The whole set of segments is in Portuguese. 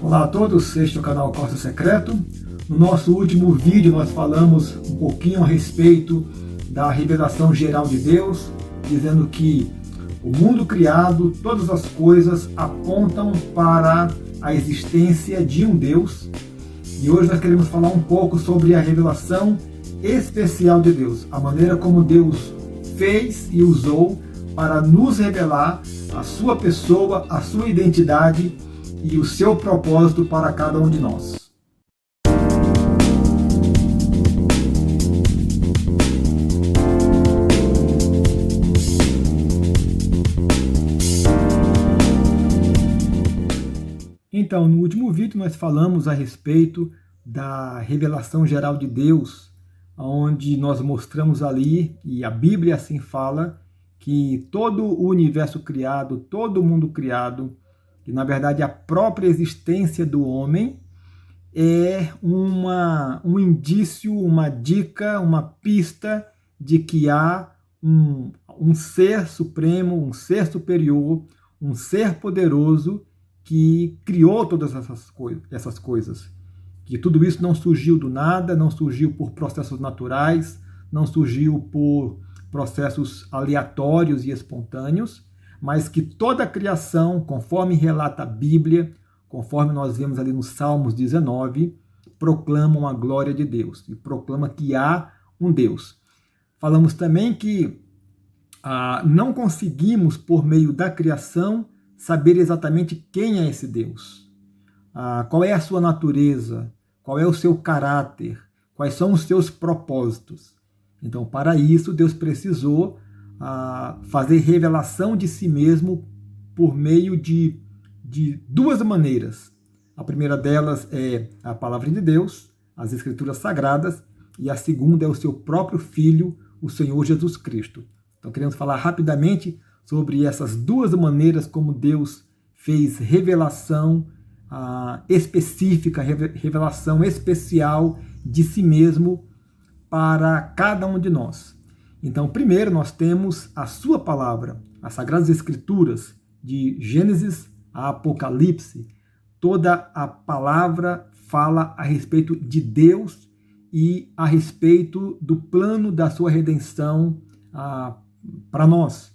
Olá a todos, este é o canal Corsa Secreto. No nosso último vídeo nós falamos um pouquinho a respeito da revelação geral de Deus, dizendo que o mundo criado, todas as coisas apontam para a existência de um Deus. E hoje nós queremos falar um pouco sobre a revelação especial de Deus, a maneira como Deus fez e usou para nos revelar a sua pessoa, a sua identidade e o seu propósito para cada um de nós. Então, no último vídeo nós falamos a respeito da revelação geral de Deus, onde nós mostramos ali, e a Bíblia assim fala, que todo o universo criado, todo o mundo criado, que na verdade a própria existência do homem é um indício, uma dica, uma pista de que há um ser supremo, um ser superior, um ser poderoso que criou todas essas coisas. Que tudo isso não surgiu do nada, não surgiu por processos naturais, não surgiu por processos aleatórios e espontâneos, mas que toda a criação, conforme relata a Bíblia, conforme nós vemos ali no Salmos 19, proclamam a glória de Deus e proclama que há um Deus. Falamos também que não conseguimos, por meio da criação, saber exatamente quem é esse Deus, qual é a sua natureza, qual é o seu caráter, quais são os seus propósitos. Então, para isso, Deus precisou fazer revelação de si mesmo por meio de duas maneiras. A primeira delas é a palavra de Deus, as Escrituras Sagradas, e a segunda é o seu próprio Filho, o Senhor Jesus Cristo. Então, queremos falar rapidamente sobre essas duas maneiras como Deus fez revelação específica, revelação especial de si mesmo para cada um de nós. Então, primeiro nós temos a sua palavra, as Sagradas Escrituras, de Gênesis a Apocalipse. Toda a palavra fala a respeito de Deus e a respeito do plano da sua redenção para nós.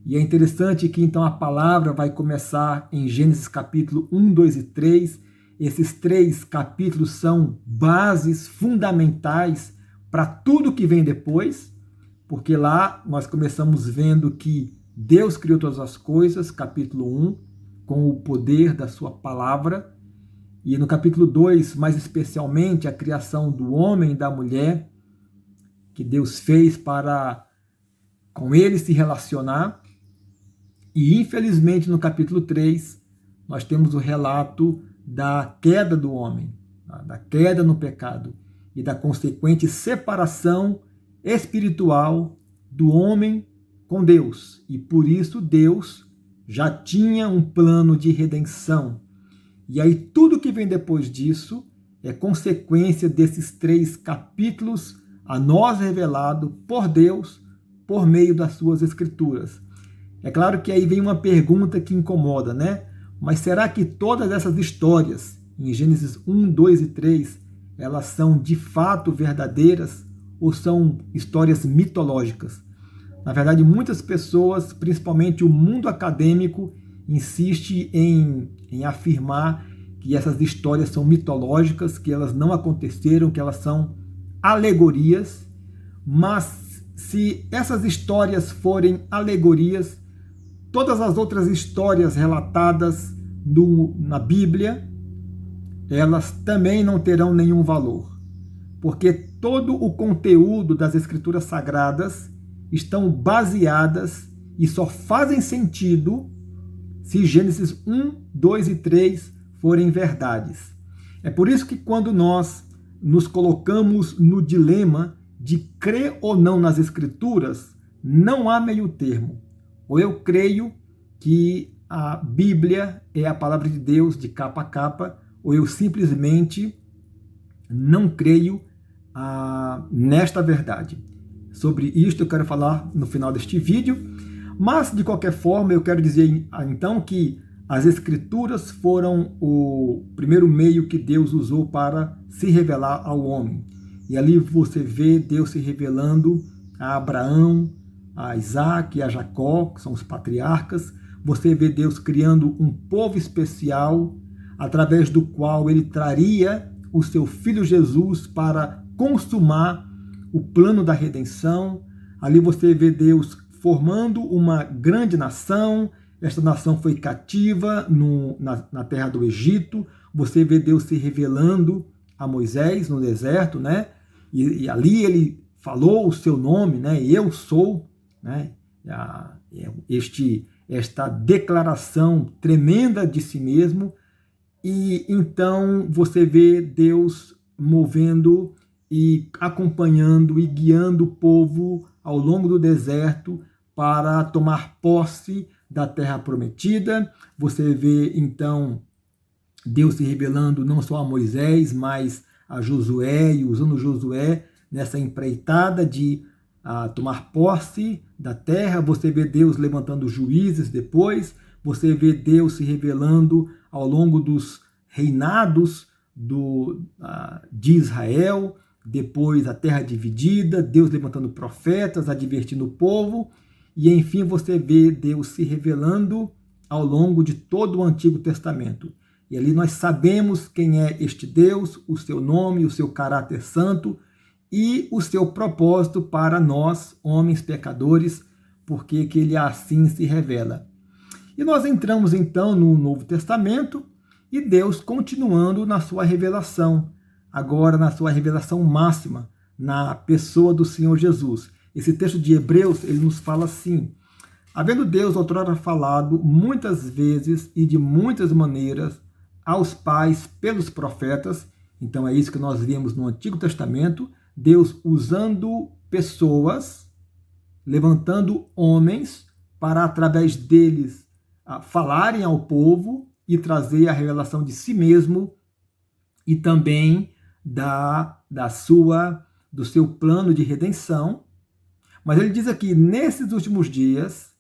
E é interessante que então a palavra vai começar em Gênesis capítulo 1, 2 e 3. Esses 3 capítulos são bases fundamentais para tudo que vem depois, porque lá nós começamos vendo que Deus criou todas as coisas, capítulo 1, com o poder da sua palavra, e no capítulo 2, mais especialmente, a criação do homem e da mulher, que Deus fez para com ele se relacionar, e infelizmente no capítulo 3, nós temos o relato da queda do homem, da queda no pecado, e da consequente separação espiritual do homem com Deus. E por isso Deus já tinha um plano de redenção. E aí tudo que vem depois disso é consequência desses 3 capítulos a nós revelado por Deus por meio das suas Escrituras. É claro que aí vem uma pergunta que incomoda, né? Mas será que todas essas histórias em Gênesis 1, 2 e 3 elas são de fato verdadeiras ou são histórias mitológicas? Na verdade, muitas pessoas, principalmente o mundo acadêmico, insiste em afirmar que essas histórias são mitológicas, que elas não aconteceram, que elas são alegorias. Mas se essas histórias forem alegorias, todas as outras histórias relatadas na Bíblia, elas também não terão nenhum valor, porque todo o conteúdo das Escrituras Sagradas estão baseadas e só fazem sentido se Gênesis 1, 2 e 3 forem verdades. É por isso que quando nós nos colocamos no dilema de crer ou não nas Escrituras, não há meio termo. Ou eu creio que a Bíblia é a palavra de Deus de capa a capa, ou eu simplesmente não creio nesta verdade. Sobre isto eu quero falar no final deste vídeo, mas de qualquer forma eu quero dizer então que As Escrituras foram o primeiro meio que Deus usou para se revelar ao homem. E ali você vê Deus se revelando a Abraão, a Isaac e a Jacó, que são os patriarcas. Você vê Deus criando um povo especial, através do qual ele traria o seu filho Jesus para consumar o plano da redenção. Ali você vê Deus formando uma grande nação. Esta nação foi cativa na terra do Egito. Você vê Deus se revelando a Moisés no deserto, né? E ali ele falou o seu nome, né? Eu sou, né? Esta declaração tremenda de si mesmo. E então você vê Deus movendo e acompanhando e guiando o povo ao longo do deserto para tomar posse da terra prometida. Você vê então Deus se revelando não só a Moisés, mas a Josué, e usando Josué nessa empreitada de tomar posse da terra. Você vê Deus levantando juízes depois. Você vê Deus se revelando ao longo dos reinados de Israel, depois a terra dividida, Deus levantando profetas, advertindo o povo, e enfim você vê Deus se revelando ao longo de todo o Antigo Testamento. E ali nós sabemos quem é este Deus, o seu nome, o seu caráter santo e o seu propósito para nós, homens pecadores, porque que ele assim se revela. E nós entramos então no Novo Testamento e Deus continuando na sua revelação, agora na sua revelação máxima, na pessoa do Senhor Jesus. Esse texto de Hebreus, ele nos fala assim: havendo Deus outrora falado muitas vezes e de muitas maneiras aos pais pelos profetas. Então é isso que nós vemos no Antigo Testamento, Deus usando pessoas, levantando homens para através deles falarem ao povo e trazer a revelação de si mesmo e também do seu plano de redenção. Mas ele diz aqui, nesses últimos dias,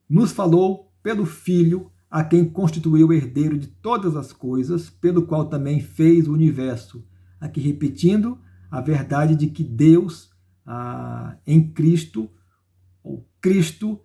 nos falou pelo Filho, a quem constituiu o herdeiro de todas as coisas, pelo qual também fez o universo. Aqui repetindo a verdade de que Deus, em Cristo, ou Cristo,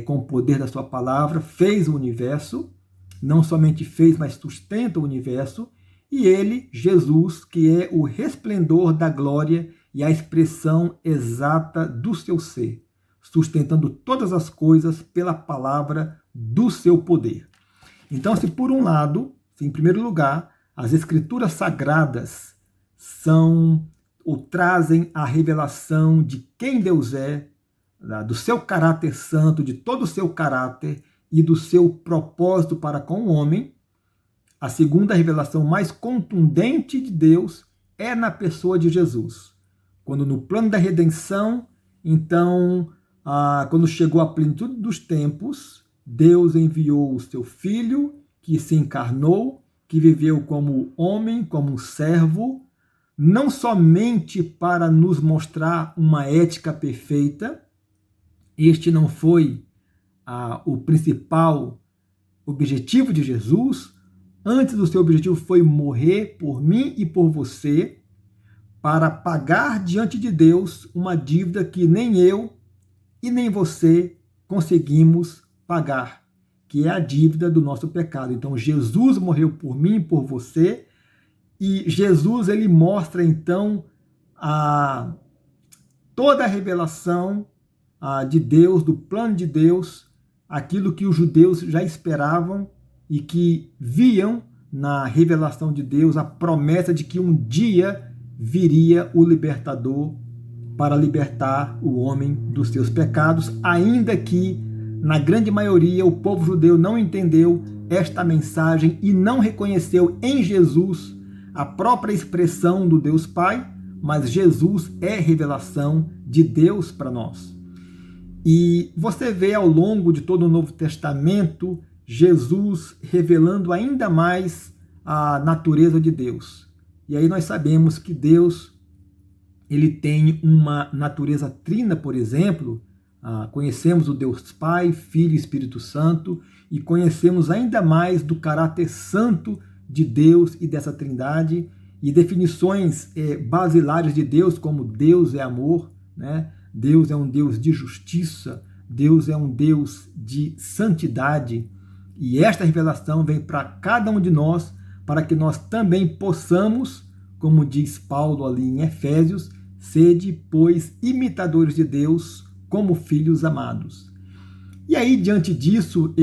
com o poder da sua palavra, fez o universo, não somente fez, mas sustenta o universo, e ele, Jesus, que é o resplendor da glória e a expressão exata do seu ser, sustentando todas as coisas pela palavra do seu poder. Então, se por um lado, em primeiro lugar, as escrituras sagradas são ou trazem a revelação de quem Deus é, do seu caráter santo, de todo o seu caráter e do seu propósito para com o homem, a segunda revelação mais contundente de Deus é na pessoa de Jesus. Quando no plano da redenção, então, quando chegou a plenitude dos tempos, Deus enviou o seu Filho, que se encarnou, que viveu como homem, como um servo, não somente para nos mostrar uma ética perfeita. Este não foi o principal objetivo de Jesus. Antes, o seu objetivo foi morrer por mim e por você, para pagar diante de Deus uma dívida que nem eu e nem você conseguimos pagar, que é a dívida do nosso pecado. Então, Jesus morreu por mim e por você, e Jesus ele mostra, então, toda a revelação de Deus, do plano de Deus, aquilo que os judeus já esperavam e que viam na revelação de Deus, a promessa de que um dia viria o libertador para libertar o homem dos seus pecados, ainda que, na grande maioria, o povo judeu não entendeu esta mensagem e não reconheceu em Jesus a própria expressão do Deus Pai, mas Jesus é revelação de Deus para nós. E você vê ao longo de todo o Novo Testamento Jesus revelando ainda mais a natureza de Deus. E aí nós sabemos que Deus ele tem uma natureza trina, por exemplo, Conhecemos o Deus Pai, Filho e Espírito Santo e conhecemos ainda mais do caráter santo de Deus e dessa Trindade e definições basilares de Deus, como Deus é amor, né? Deus é um Deus de justiça, Deus é um Deus de santidade. E esta revelação vem para cada um de nós, para que nós também possamos, como diz Paulo ali em Efésios, sede, pois, imitadores de Deus, como filhos amados. E aí, diante disso,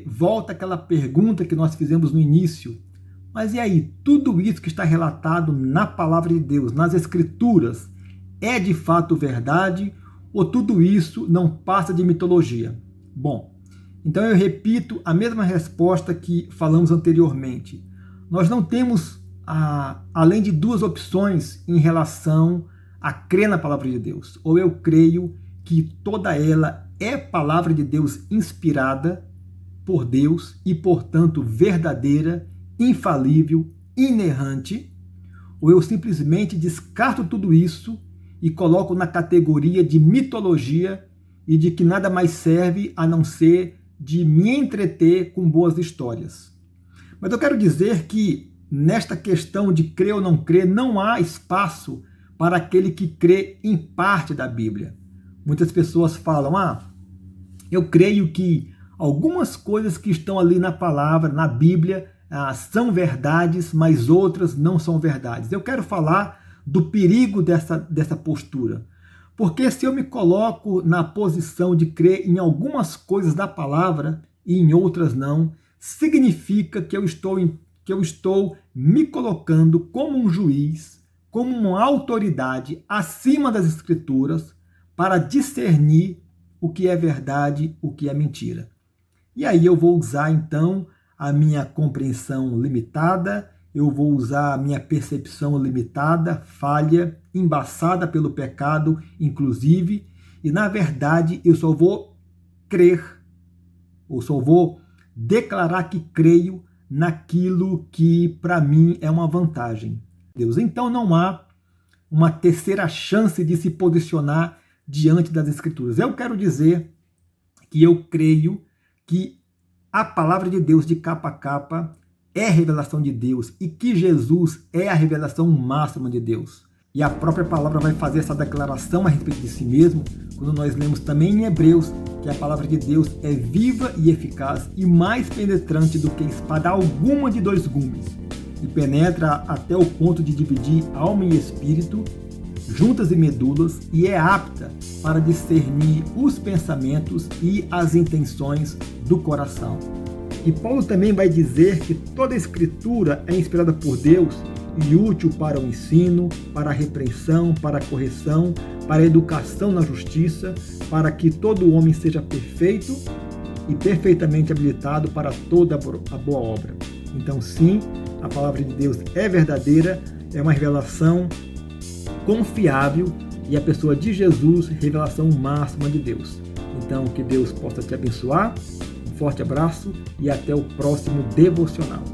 volta aquela pergunta que nós fizemos no início. Mas e aí, tudo isso que está relatado na palavra de Deus, nas Escrituras, é de fato verdade ou tudo isso não passa de mitologia? Bom, então eu repito a mesma resposta que falamos anteriormente. Nós não temos, além de duas opções em relação a crer na palavra de Deus. Ou eu creio que toda ela é palavra de Deus inspirada por Deus e, portanto, verdadeira, infalível, inerrante, ou eu simplesmente descarto tudo isso e coloco na categoria de mitologia e de que nada mais serve a não ser de me entreter com boas histórias. Mas eu quero dizer que nesta questão de crer ou não crer, não há espaço para aquele que crê em parte da Bíblia. Muitas pessoas falam, eu creio que algumas coisas que estão ali na palavra, na Bíblia, são verdades, mas outras não são verdades. Eu quero falar do perigo dessa postura. Porque se eu me coloco na posição de crer em algumas coisas da palavra e em outras não, significa que eu estou me colocando como um juiz, como uma autoridade acima das Escrituras para discernir o que é verdade, o que é mentira. E aí eu vou usar então a minha compreensão limitada, eu vou usar a minha percepção limitada, falha, embaçada pelo pecado, inclusive, e na verdade eu só vou crer, ou só vou declarar que creio naquilo que para mim é uma vantagem. Deus. Então não há uma terceira chance de se posicionar diante das Escrituras. Eu quero dizer que eu creio que a palavra de Deus de capa a capa é a revelação de Deus e que Jesus é a revelação máxima de Deus. E a própria palavra vai fazer essa declaração a respeito de si mesmo, quando nós lemos também em Hebreus que a palavra de Deus é viva e eficaz e mais penetrante do que espada alguma de dois gumes, e penetra até o ponto de dividir alma e espírito, juntas e medulas, e é apta para discernir os pensamentos e as intenções do coração. E Paulo também vai dizer que toda a Escritura é inspirada por Deus e útil para o ensino, para a repreensão, para a correção, para a educação na justiça, para que todo homem seja perfeito e perfeitamente habilitado para toda a boa obra. Então, sim, a palavra de Deus é verdadeira, é uma revelação confiável e a pessoa de Jesus, revelação máxima de Deus. Então, que Deus possa te abençoar. Um forte abraço e até o próximo devocional.